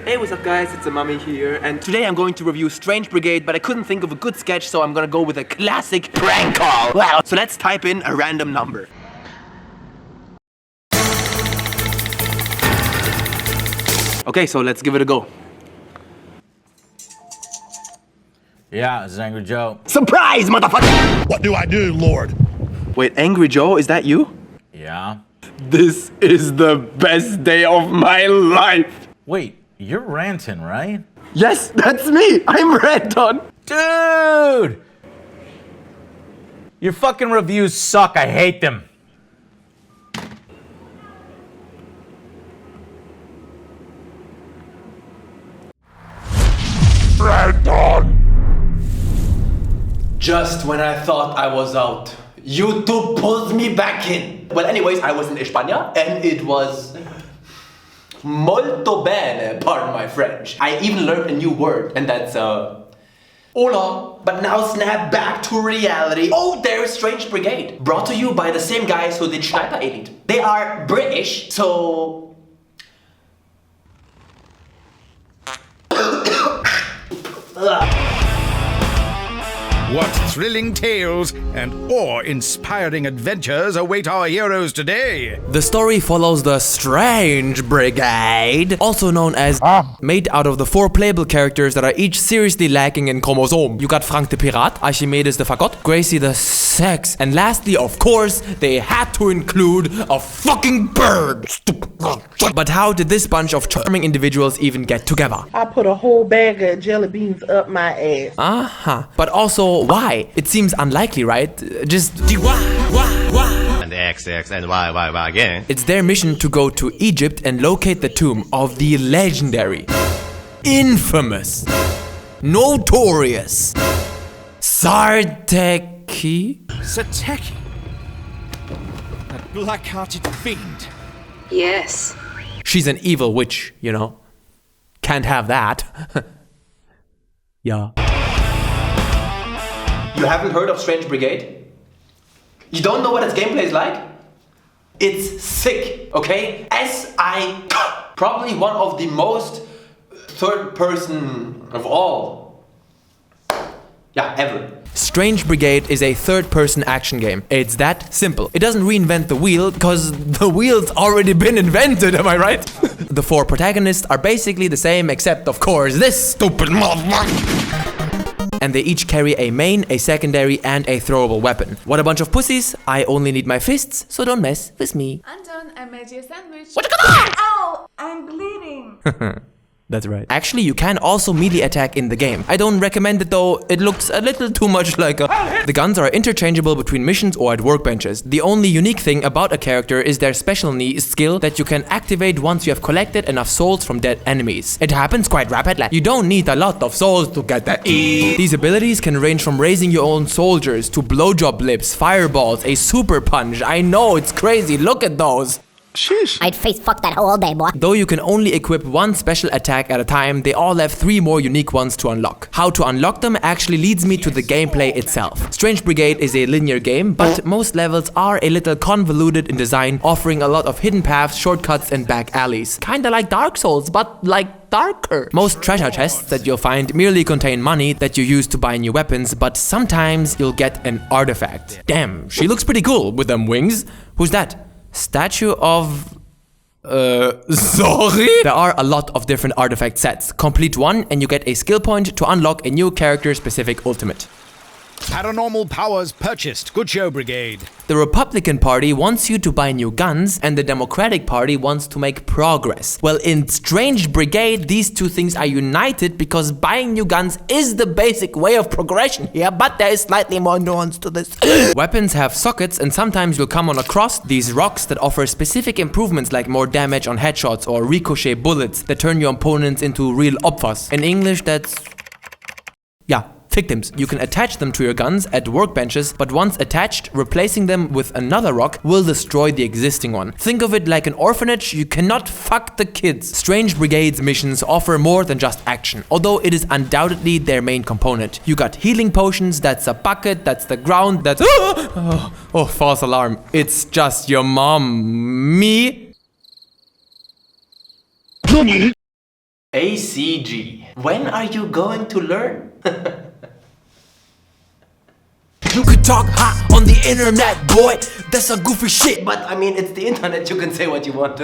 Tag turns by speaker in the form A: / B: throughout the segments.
A: Hey, what's up guys, it's Mummy here, and today I'm going to review Strange Brigade, but I couldn't think of a good sketch, so I'm gonna go with a classic prank call. Wow. So let's type in a random number. Okay, so let's give it a go.
B: Yeah, it's AngryJoe.
A: Surprise, motherfucker!
C: What do I do, Lord?
A: Wait, AngryJoe, is that you?
B: Yeah.
A: This is the best day of my life!
B: Wait, you're Ranton, right?
A: Yes, that's me! I'm Ranton!
B: Dude! Your fucking reviews suck, I hate them.
C: Ranton!
A: Just when I thought I was out, YouTube pulled me back in. Well, anyways, I was in España and it was molto bene, pardon my French. I even learned a new word, and that's hola. But now snap back to reality. Oh, there's Strange Brigade, brought to you by the same guys who did Sniper Elite. They are British, so
C: What thrilling tales and awe-inspiring adventures await our heroes today?
D: The story follows the Strange Brigade, also known as made out of the 4 playable characters that are each seriously lacking in chromosome. You got Frank the Pirat, Archimedes the Fagot, Gracie the Sex, and lastly, of course, they had to include a fucking bird. But how did this bunch of charming individuals even get together?
E: I put a whole bag of jelly beans up my ass.
D: But also, why? It seems unlikely, right? Just
F: And X and Y again.
D: It's their mission to go to Egypt and locate the tomb of the legendary, infamous, notorious Sarteki?
G: Sateki? That black-hearted fiend.
H: Yes.
D: She's an evil witch, you know. Can't have that. Yeah.
A: you haven't heard of Strange Brigade? You don't know what its gameplay is like? It's sick, okay? Probably one of the most third person of all. Yeah, ever.
D: Strange Brigade is a third-person action game. It's that simple. It doesn't reinvent the wheel, because the wheel's already been invented, am I right? The 4 protagonists are basically the same, except, of course, this stupid motherfucker. And they each carry a main, a secondary, and a throwable weapon. What a bunch of pussies. I only need my fists, so don't mess with me.
H: Anton, I made you a sandwich.
D: What you got?
H: Ow! I'm bleeding.
D: That's right. Actually, you can also melee attack in the game. I don't recommend it though, it looks a little too much like a... The guns are interchangeable between missions or at workbenches. The only unique thing about a character is their special skill that you can activate once you have collected enough souls from dead enemies. It happens quite rapidly. You don't need a lot of souls to get that E. These abilities can range from raising your own soldiers to blowjob lips, fireballs, a super punch. I know, it's crazy, look at those.
I: Sheesh. I'd face fuck that hoe all day, boy.
D: Though you can only equip 1 special attack at a time, they all have 3 more unique ones to unlock. How to unlock them actually leads me to the gameplay itself. Strange Brigade is a linear game, but most levels are a little convoluted in design, offering a lot of hidden paths, shortcuts, and back alleys. Kinda like Dark Souls, but like darker. Most treasure chests that you'll find merely contain money that you use to buy new weapons, but sometimes you'll get an artifact. Damn, she looks pretty cool with them wings. Who's that? Statue of... sorry? There are a lot of different artifact sets. Complete one and you get a skill point to unlock a new character-specific ultimate.
C: Paranormal powers purchased. Good show, Brigade.
D: The Republican Party wants you to buy new guns, and the Democratic Party wants to make progress. Well, in Strange Brigade, these 2 things are united because buying new guns is the basic way of progression here, but there is slightly more nuance to this. Weapons have sockets, and sometimes you'll come on across these rocks that offer specific improvements like more damage on headshots or ricochet bullets that turn your opponents into real opfers. In English, that's... yeah. Victims. You can attach them to your guns at workbenches, but once attached, replacing them with another rock will destroy the existing one. Think of it like an orphanage, you cannot fuck the kids. Strange Brigade's missions offer more than just action, although it is undoubtedly their main component. You got healing potions, that's a bucket, that's the ground, that's... Oh, false alarm. It's just your mom. Me?
A: ACG. When are you going to learn?
D: You could talk hot on the internet, boy. That's a goofy shit.
A: But I mean, it's the internet, you can say what you want.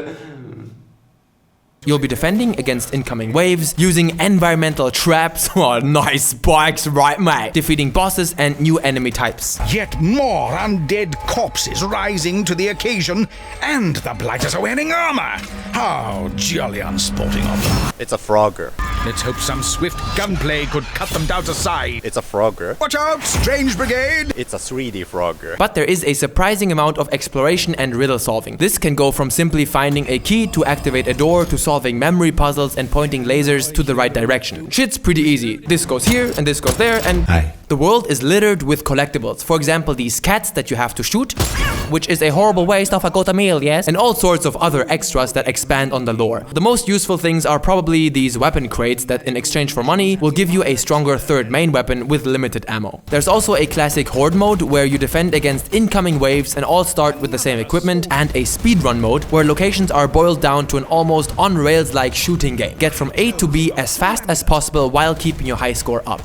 D: You'll be defending against incoming waves, using environmental traps, oh nice spikes, right mate, defeating bosses and new enemy types.
C: Yet more undead corpses rising to the occasion, and the blighters are wearing armor. How jolly unsporting of them.
F: It's a frogger.
C: Let's hope some swift gunplay could cut them down to size.
F: It's a frogger.
C: Watch out, strange brigade!
F: It's a 3D frogger.
D: But there is a surprising amount of exploration and riddle solving. This can go from simply finding a key to activate a door to solving memory puzzles and pointing lasers to the right direction. Shit's pretty easy. This goes here and this goes there and... The world is littered with collectibles. For example, these cats that you have to shoot, which is a horrible waste of a goat meal, yes? And all sorts of other extras that expand on the lore. The most useful things are probably these weapon crates that in exchange for money will give you a stronger third main weapon with limited ammo. There's also a classic horde mode where you defend against incoming waves and all start with the same equipment, and a speedrun mode where locations are boiled down to an almost on-rails-like shooting game. Get from A to B as fast as possible while keeping your high score up.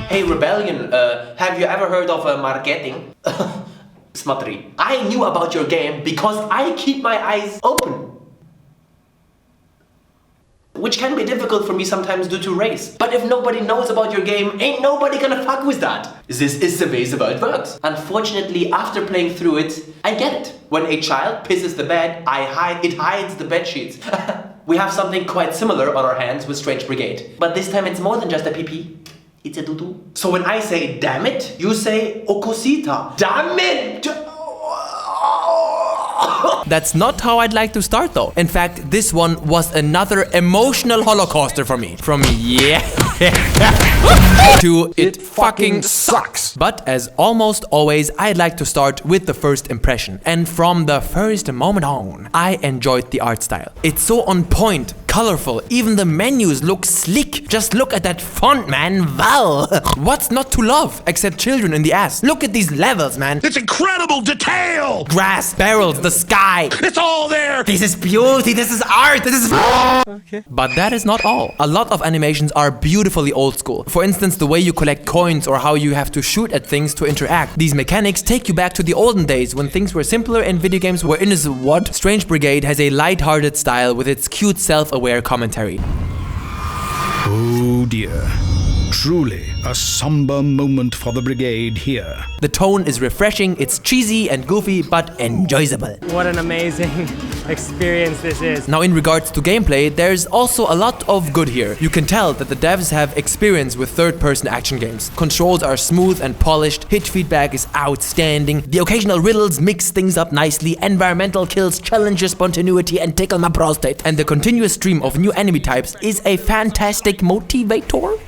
A: Hey Rebellion, have you ever heard of marketing? Smuttery. I knew about your game because I keep my eyes open. Which can be difficult for me sometimes due to race. But if nobody knows about your game, ain't nobody gonna fuck with that. This is the way it works. Unfortunately, after playing through it, I get it. When a child pisses the bed, it hides the bed sheets. We have something quite similar on our hands with Strange Brigade. But this time it's more than just a pee-pee. It's a doo-doo. So when I say damn it, you say okosita. Damn it!
D: That's not how I'd like to start though. In fact, this one was another emotional holocauster for me. From yeah to it fucking sucks. But as almost always, I'd like to start with the first impression. And from the first moment on, I enjoyed the art style. It's so on point, colorful, even the menus look sleek. Just look at that font, man. Wow. What's not to love except children in the ass? Look at these levels, man.
C: It's incredible detail!
D: Grass, barrels, the sky.
C: It's all there!
D: This is beauty, this is art, this is... Okay. But that is not all. A lot of animations are beautifully old school. For instance, the way you collect coins or how you have to shoot at things to interact. These mechanics take you back to the olden days when things were simpler and video games were innocent. What? Strange Brigade has a light-hearted style with its cute self-aware commentary.
C: Oh dear. Truly a somber moment for the brigade here.
D: The tone is refreshing, it's cheesy and goofy, but enjoyable.
J: What an amazing experience this is.
D: Now in regards to gameplay, there's also a lot of good here. You can tell that the devs have experience with third-person action games. Controls are smooth and polished, hit feedback is outstanding, the occasional riddles mix things up nicely, environmental kills challenge your spontaneity and tickle my prostate, and the continuous stream of new enemy types is a fantastic motivator.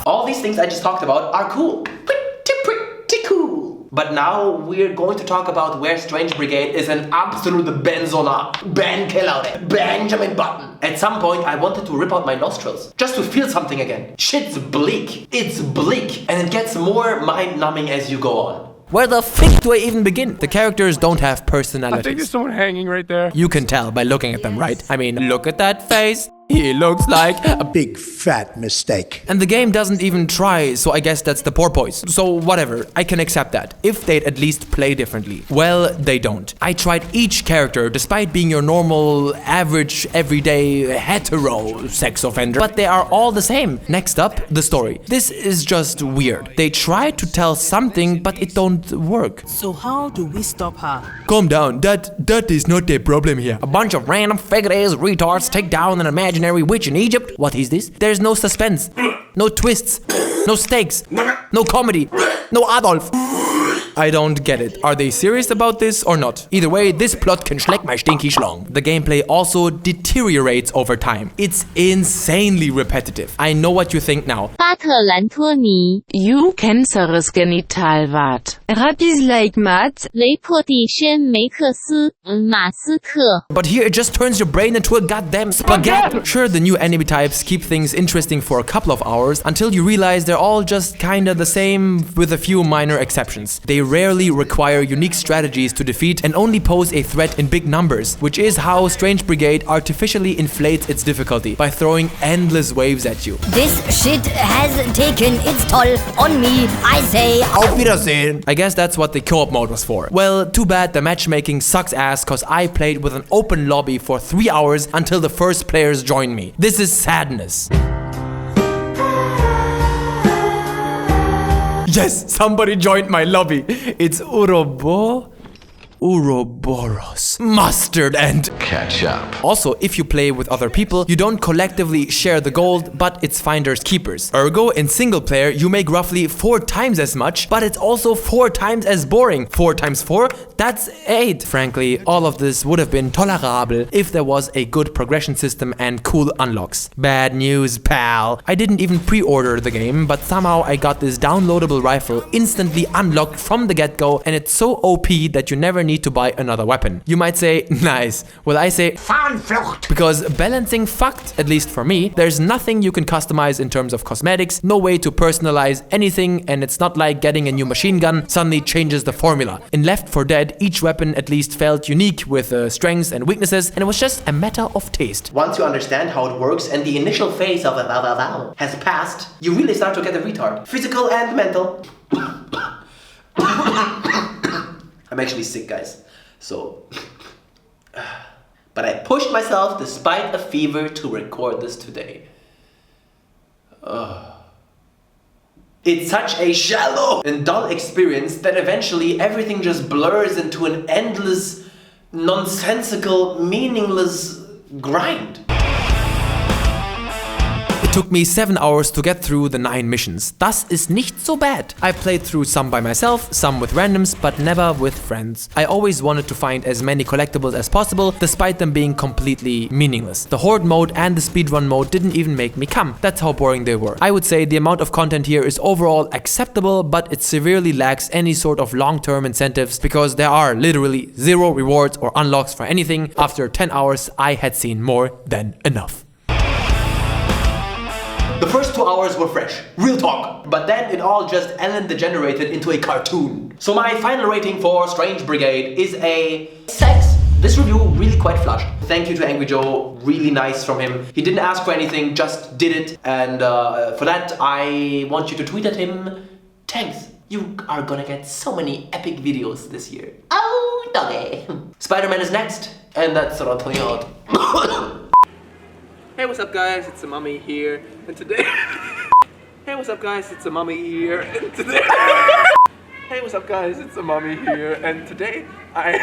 A: All these things I just talked about are cool. Pretty cool. But now we're going to talk about where Strange Brigade is an absolute benzona. Ben killer. Benjamin Button. At some point I wanted to rip out my nostrils. Just to feel something again. Shit's bleak. It's bleak. And it gets more mind-numbing as you go on.
D: Where the fuck do I even begin? The characters don't have personalities.
J: I think there's someone hanging right there.
D: You can tell by looking at them, right? I mean, look at that face. He looks like a
K: big fat mistake.
D: And the game doesn't even try, so I guess that's the porpoise. So whatever, I can accept that, if they'd at least play differently. Well, they don't. I tried each character, despite being your normal, average, everyday, hetero sex offender, but they are all the same. Next up, the story. This is just weird. They try to tell something, but it don't work.
L: So how do we stop her?
D: Calm down, that is not the problem here. A bunch of random figure-ass retards take down an imaginary witch in Egypt? What is this? There's no suspense, no twists, no stakes, no comedy, no Adolf. I don't get it. Are they serious about this or not? Either way, this plot can schleck my stinky schlong. The gameplay also deteriorates over time. It's insanely repetitive. I know what you think now.
M: You cancerous genitalwart. Rapis like mat.
D: But here it just turns your brain into a goddamn spaghetti. Sure, the new enemy types keep things interesting for a couple of hours until you realize they're all just kinda the same with a few minor exceptions. They rarely require unique strategies to defeat and only pose a threat in big numbers, which is how Strange Brigade artificially inflates its difficulty by throwing endless waves at you.
I: This shit has taken its toll on me, I say.
D: Auf Wiedersehen. I guess that's what the co-op mode was for. Well, too bad the matchmaking sucks ass cause I played with an open lobby for 3 hours until the first players joined me. This is sadness. Yes, somebody joined my lobby. It's Uroboros, mustard and ketchup. Also, if you play with other people, you don't collectively share the gold, but it's finders keepers. Ergo, in single player, you make roughly 4 times as much, but it's also 4 times as boring. 4 times 4, that's 8. Frankly, all of this would have been tolerable if there was a good progression system and cool unlocks. Bad news, pal. I didn't even pre-order the game, but somehow I got this downloadable rifle instantly unlocked from the get-go, and it's so OP that you never need to buy another weapon. You might say, nice. Well, I say, Fahnenflucht. Because balancing fucked, at least for me. There's nothing you can customize in terms of cosmetics, no way to personalize anything, and it's not like getting a new machine gun suddenly changes the formula. In Left 4 Dead, each weapon at least felt unique with strengths and weaknesses, and it was just a matter of taste.
A: Once you understand how it works and the initial phase of a has passed, you really start to get a retard. Physical and mental. I'm actually sick, guys. So, but I pushed myself despite a fever to record this today. It's such a shallow and dull experience that eventually everything just blurs into an endless, nonsensical, meaningless grind.
D: It took me 7 hours to get through the 9 missions. Das ist nicht so bad. I played through some by myself, some with randoms, but never with friends. I always wanted to find as many collectibles as possible, despite them being completely meaningless. The horde mode and the speedrun mode didn't even make me come. That's how boring they were. I would say the amount of content here is overall acceptable, but it severely lacks any sort of long-term incentives because there are literally 0 rewards or unlocks for anything. After 10 hours, I had seen more than enough.
A: The first 2 hours were fresh, real talk, but then it all just Ellen degenerated into a cartoon. So my final rating for Strange Brigade is a 6. This review really quite flushed. Thank you to AngryJoe, really nice from him. He didn't ask for anything, just did it, and for that I want you to tweet at him, thanks. You are gonna get so many epic videos this year. Oh, doggy. Spider-Man is next, and that's Ranton out.
N: Hey, what's up guys, it's the mummy here, and today... Hey, what's up guys, it's the mummy here, and today... Hey, what's up guys, it's the mummy here, and today I...